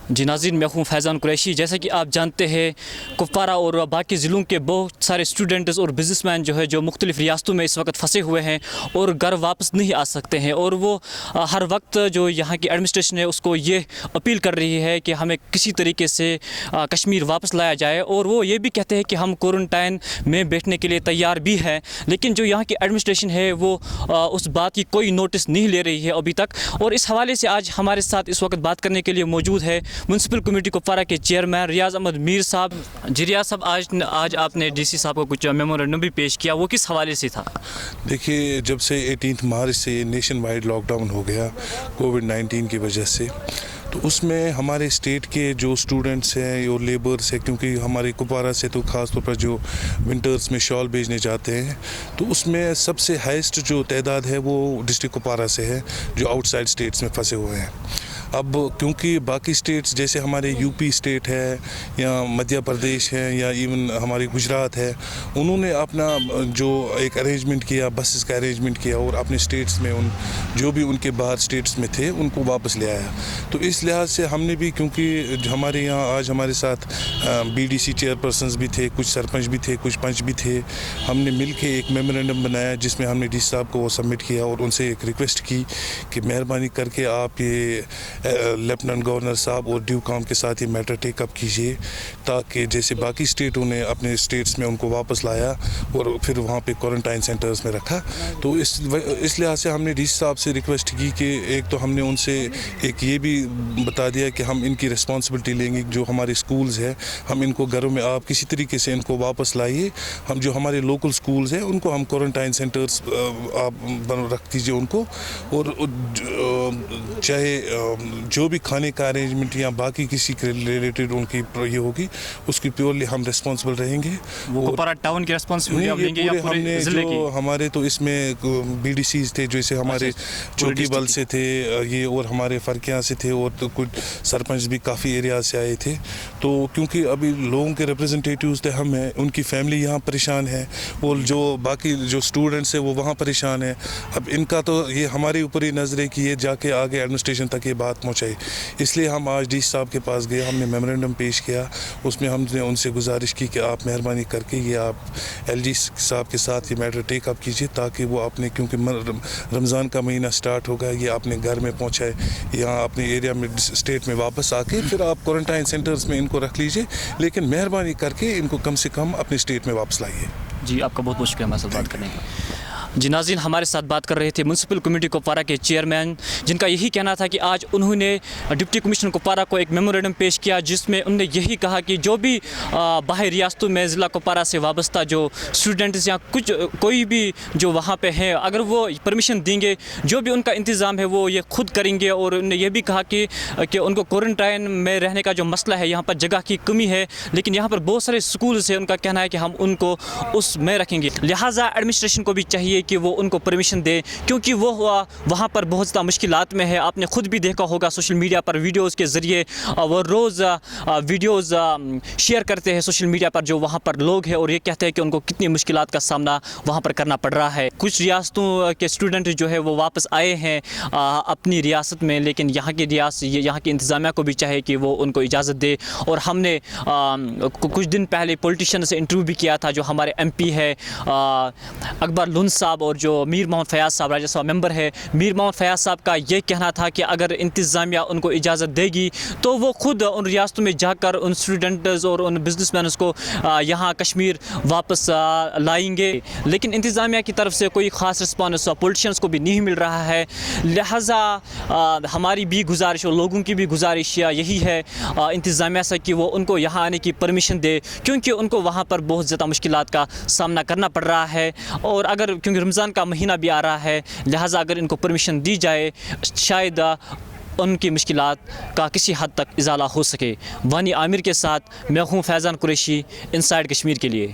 جی ناظرین، میں ہوں فیضان قریشی۔ جیسا کہ آپ جانتے ہیں، کپوارہ اور باقی ضلعوں کے بہت سارے اسٹوڈنٹس اور بزنس مین جو مختلف ریاستوں میں اس وقت پھنسے ہوئے ہیں اور گھر واپس نہیں آ سکتے ہیں، اور وہ ہر وقت جو یہاں کی ایڈمنسٹریشن ہے اس کو یہ اپیل کر رہی ہے کہ ہمیں کسی طریقے سے کشمیر واپس لایا جائے، اور وہ یہ بھی کہتے ہیں کہ ہم کوارنٹائن میں بیٹھنے کے لیے تیار بھی ہیں، لیکن جو یہاں کی ایڈمنسٹریشن ہے وہ اس بات کی کوئی نوٹس نہیں لے رہی ہے ابھی تک۔ اور اس حوالے سے آج ہمارے ساتھ اس وقت بات کرنے کے لیے موجود ہے میونسپل کمیٹی کپوارہ کے چیئرمین ریاض احمد میر صاحب۔ جی ریاض صاحب، آج آپ نے ڈی سی صاحب کو کچھ میمورنڈم بھی پیش کیا، وہ کس حوالے سے تھا؟ دیکھیے، جب سے 18 مارچ سے نیشن وائڈ لاک ڈاؤن ہو گیا کووڈ-19 کی وجہ سے، تو اس میں ہمارے اسٹیٹ کے جو اسٹوڈنٹس ہیں اور لیبرس ہیں، کیونکہ ہمارے کپوارہ سے تو خاص طور پر جو ونٹرز میں شال بھیجنے جاتے ہیں، تو اس میں سب سے ہائیسٹ جو تعداد ہے وہ ڈسٹرکٹ کپوارہ سے ہے، جو آؤٹ سائڈ اسٹیٹس میں پھنسے ہوئے ہیں۔ اب کیونکہ باقی اسٹیٹس جیسے ہمارے یو پی اسٹیٹ ہے یا مدھیہ پردیش ہے یا ایون ہماری گجرات ہے، انہوں نے اپنا جو ایک ارینجمنٹ کیا، بسز کا ارینجمنٹ کیا، اور اپنے اسٹیٹس میں جو بھی ان کے باہر اسٹیٹس میں تھے ان کو واپس لے آیا۔ تو اس لحاظ سے ہم نے بھی، کیونکہ ہمارے یہاں آج ہمارے ساتھ B D C chairpersons بھی تھے، کچھ سرپنچ بھی تھے، کچھ پنچ بھی تھے، ہم نے مل کے ایک میمورنڈم بنایا جس میں ہم نے ڈی سی صاحب کو وہ سبمٹ کیا اور ان سے ایک ریکویسٹ کی کہ مہربانی کر کے آپ یہ لیفٹیننٹ گورنر صاحب اور ڈیو کام کے ساتھ یہ میٹر ٹیک اپ کیجیے، تاکہ جیسے باقی اسٹیٹوں نے اپنے اسٹیٹس میں ان کو واپس لایا اور پھر وہاں پہ کوارنٹائن سینٹرز میں رکھا، تو اس لحاظ سے ہم نے ڈی سی صاحب سے ریکویسٹ کی کہ ایک تو ہم نے ان سے ایک یہ بھی بتا دیا کہ ہم ان کی رسپانسبلٹی لیں گے، جو ہمارے اسکولز ہیں ہم ان کو گھروں میں آپ کسی طریقے سے ان کو واپس لائیے، ہم جو ہمارے لوکل اسکولز ہیں ان کو ہم کوارنٹائن سینٹرز آپ رکھ دیجیے ان کو، اور چاہے جو بھی کھانے کا ارینجمنٹ یا باقی کسی کے ریلیٹڈ ان کی یہ ہوگی اس کی پیورلی ہم رسپانسبل رہیں گے۔ وہ کپوارہ ٹاؤن کی رسپانسبلٹی آپ لیں گے یا پورے ضلع کی؟ ہمارے تو اس میں بی ڈی سیز تھے، جیسے ہمارے چوکی بل سے تھے یہ، اور ہمارے فرقیاں سے تھے، اور کچھ سرپنچ بھی کافی ایریا سے آئے تھے۔ تو کیونکہ ابھی لوگوں کے ریپرزنٹیٹیوز تھے ہم ہیں، ان کی فیملی یہاں پریشان ہے، اور جو باقی جو اسٹوڈنٹس ہیں وہ وہاں پریشان ہیں۔ اب ان کا تو یہ ہمارے اوپر ہی نظر ہے کہ یہ جا کے آگے ایڈمنسٹریشن تک یہ بات پہنچائے، اس لیے ہم آج ڈی سی صاحب کے پاس گئے، ہم نے میمورنڈم پیش کیا، اس میں ہم نے ان سے گزارش کی کہ آپ مہربانی کر کے یہ آپ ایل جی صاحب کے ساتھ یہ میٹر ٹیک اپ کیجیے، تاکہ وہ اپنے، کیونکہ رمضان کا مہینہ سٹارٹ ہوگا، یہ اپنے گھر میں پہنچائے، یہاں اپنے ایریا میں اسٹیٹ میں واپس آ کے پھر آپ کوارنٹائن سینٹرز میں ان کو رکھ لیجیے، لیکن مہربانی کر کے ان کو کم سے کم اپنے اسٹیٹ میں واپس لائیے۔ جی آپ کا بہت بہت شکریہ ہمارے ساتھ بات کرنے کا۔ جی ناظرین، ہمارے ساتھ بات کر رہے تھے میونسپل کمیٹی کپوارہ کے چیئرمین، جن کا یہی کہنا تھا کہ آج انہوں نے ڈپٹی کمشنر کپوارہ کو ایک میمورنڈم پیش کیا، جس میں انہوں نے یہی کہا کہ جو بھی باہر ریاستوں میں ضلع کپوارہ سے وابستہ جو اسٹوڈنٹس یا کوئی بھی جو وہاں پہ ہیں، اگر وہ پرمیشن دیں گے، جو بھی ان کا انتظام ہے وہ یہ خود کریں گے، اور انہوں نے یہ بھی کہا کہ ان کو کوارنٹائن میں رہنے کا جو مسئلہ ہے، یہاں پر جگہ کی کمی ہے، لیکن یہاں پر بہت سارے اسکولز ہیں، ان کا کہنا ہے کہ ہم ان کو اس میں رکھیں گے، لہٰذا ایڈمنسٹریشن کو بھی چاہیے کہ وہ ان کو پرمیشن دے، کیونکہ وہ وہاں پر بہت زیادہ مشکلات میں ہے۔ آپ نے خود بھی دیکھا ہوگا سوشل میڈیا پر ویڈیوز کے ذریعے، وہ روز ویڈیوز شیئر کرتے ہیں سوشل میڈیا پر، جو وہاں پر لوگ ہیں، اور یہ کہتے ہیں کہ ان کو کتنی مشکلات کا سامنا وہاں پر کرنا پڑ رہا ہے۔ کچھ ریاستوں کے اسٹوڈنٹ جو ہے وہ واپس آئے ہیں اپنی ریاست میں، لیکن یہاں کی انتظامیہ کو بھی چاہے کہ وہ ان کو اجازت دے۔ اور ہم نے کچھ دن پہلے پولیٹیشین سے انٹرویو بھی کیا تھا، جو ہمارے ایم پی ہے اکبر لون صاحب، اور جو میر محمد فیاض صاحب راجیہ سبھا ممبر ہے، میر محمد فیاض صاحب کا یہ کہنا تھا کہ اگر انتظامیہ ان کو اجازت دے گی تو وہ خود ان ریاستوں میں جا کر ان اسٹوڈنٹس اور ان بزنس مینس کو یہاں کشمیر واپس لائیں گے، لیکن انتظامیہ کی طرف سے کوئی خاص رسپانس پولیٹیشینس کو بھی نہیں مل رہا ہے۔ لہٰذا ہماری بھی گزارش اور لوگوں کی بھی گزارش یہی ہے انتظامیہ سے کہ وہ ان کو یہاں آنے کی پرمیشن دے، کیونکہ ان کو وہاں پر بہت زیادہ مشکلات کا سامنا کرنا پڑ رہا ہے، اور کیونکہ رمضان کا مہینہ بھی آ رہا ہے، لہٰذا اگر ان کو پرمیشن دی جائے شاید ان کی مشکلات کا کسی حد تک ازالہ ہو سکے۔ وانی عامر کے ساتھ میں ہوں فیضان قریشی، انسائیڈ کشمیر کے لیے۔